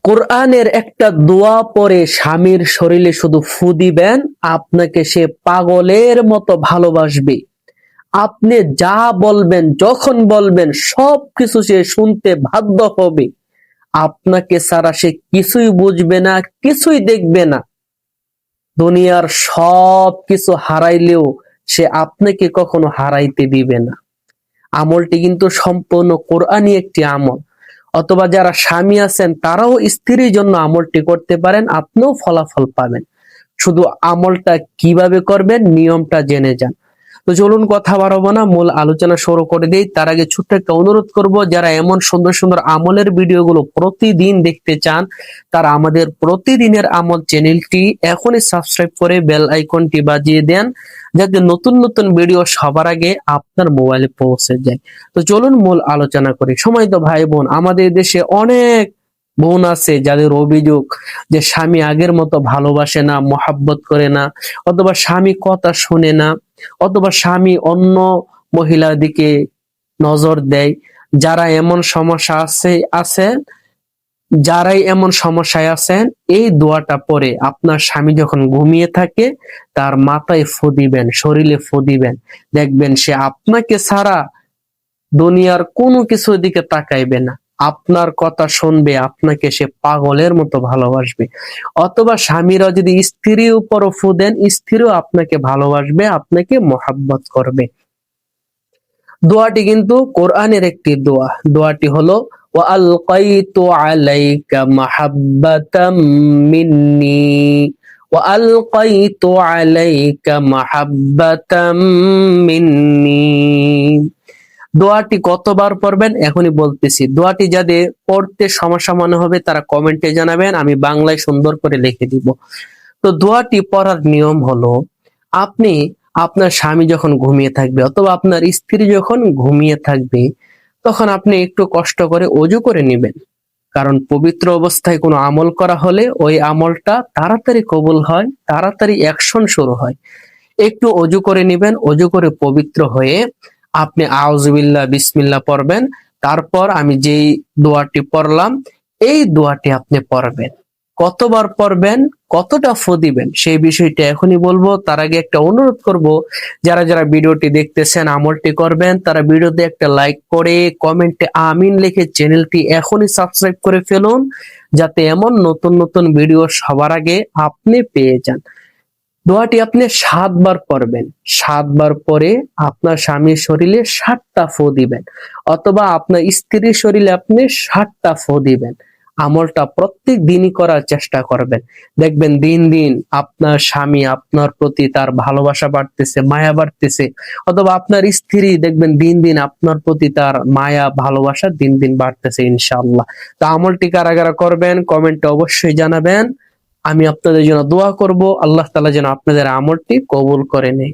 কোরআনের একটা দোয়া পরে স্বামীর শরীরে শুধু ফু দিবেন, আপনাকে সে পাগলের মতো ভালোবাসবে। আপনি যা বলবেন, যখন বলবেন, সবকিছু সে শুনতে বাধ্য হবে। আপনাকে ছাড়া সে কিছুই বুঝবে না, কিছুই দেখবে না। দুনিয়ার সব কিছু হারাইলেও সে আপনাকে কখনো হারাইতে দিবে না। আমলটি কিন্তু সম্পূর্ণ কোরআনী একটি আমল। অথবা যারা স্বামী আছেন তারাও স্ত্রীর জন্য আমলটি করতে পারেন, আপনিও ফলাফল পাবেন। শুধু আমলটা কিভাবে করবেন নিয়মটা জেনে যান। তো চলুন কথা বাড়াবো না, মূল আলোচনা শুরু করে দিই। তার আগে ছোট্ট একটা অনুরোধ করব, যারা এমন সুন্দর সুন্দর আমলের ভিডিওগুলো প্রতিদিন দেখতে চান তারা আমাদের প্রতিদিনের আমল চ্যানেলটি এখনই সাবস্ক্রাইব করে বেল আইকনটি বাজিয়ে দেন, যাতে নতুন নতুন ভিডিও সবার আগে আপনার মোবাইলে পৌঁছে যায়। তো চলুন মূল আলোচনা করি। সময় তো ভাই বোন, আমাদের দেশে অনেক বোন আছে যাদের অভিযোগ যে স্বামী আগের মতো ভালোবাসে না, মহাব্বত করে না, অথবা স্বামী কথা শোনে না, অথবা স্বামী অন্য মহিলার দিকে নজর দেয়। যারা এমন সমস্যা আছে যারাই এমন সমস্যায় আছেন, এই দোয়াটা পরে আপনার স্বামী যখন ঘুমিয়ে থাকে তার মাথায় ফু দিবেন, শরীরে ফু দিবেন। দেখবেন সে আপনাকে ছাড়া দুনিয়ার কোনো কিছুর দিকে তাকাইবে না, আপনার কথা শুনবে, আপনাকে সে পাগলের মতো ভালোবাসবে। অথবা স্বামীরা যদি স্ত্রীর উপরও ফু দেন, স্ত্রীও আপনাকে ভালোবাসবে, আপনাকে মহাব্বত করবে। দোয়াটি কিন্তু কোরআনের একটি দোয়া। দোয়াটি হলো ওয়া আলকাইতু আলাইকা মাহাব্বাতাম মিন্নি, ওয়া আলকাইতু আলাইকা মাহাব্বাতাম মিন্নি। দোয়াটি কতবার পড়বেন এখনই বলতেছি। দোয়াটি যাদের পড়তে সমস্যা মনে হবে তারা কমেন্টে জানাবেন, আমি বাংলায় সুন্দর করে লিখে দিব। তো দোয়াটি পড়ার নিয়ম হলো, আপনি আপনার স্বামী যখন ঘুমিয়ে থাকবে অথবা আপনার স্ত্রী যখন ঘুমিয়ে থাকবে, তখন আপনি একটু কষ্ট করে অজু করে নেবেন। কারণ পবিত্র অবস্থায় কোনো আমল করা হলে ওই আমলটা তাড়াতাড়ি কবুল হয়, তাড়াতাড়ি অ্যাকশন শুরু হয়। একটু অজু করে নেবেন, অজু করে পবিত্র হয়ে আপনি আউযুবিল্লাহ বিসমিল্লাহ পড়বেন। তারপর আমি যেই দোয়াটি পড়লাম এই দোয়াটি আপনি পড়বেন। কতবার পড়বেন, কতটা ফু দিবেন সেই বিষয়টা এখনই বলবো। তার আগে একটা অনুরোধ করব, যারা যারা ভিডিওটি দেখতেছেন আমলটি করবেন, তারা ভিডিওতে একটা লাইক করে কমেন্টে আমিন লিখে চ্যানেলটি এখনই সাবস্ক্রাইব করে ফেলুন, যাতে এমন নতুন নতুন ভিডিও সবার আগে আপনি পেয়ে যান। দোয়াটি আপনি 7 বার পড়বেন। 7 বার পরে আপনার স্বামীর শরীরে 7টা ফু দিবেন, অথবা আপনার স্ত্রীর শরীরে আপনি 7টা ফু দিবেন। আমলটা প্রত্যেক দিনই করার চেষ্টা করবেন। দেখবেন দিন দিন আপনার স্বামী আপনার প্রতি তার ভালোবাসা বাড়তেছে, মায়া বাড়তেছে। অথবা আপনার স্ত্রী দেখবেন দিন দিন আপনার প্রতি তার মায়া ভালোবাসা দিন দিন বাড়তেছে ইনশাআল্লাহ। তো আমলটি কারা কারা করবেন কমেন্টে অবশ্যই জানাবেন। আমি আপনাদের জন্য দোয়া করব, আল্লাহ তাআলা যেন আপনাদের আমলটি কবুল করে নেয়।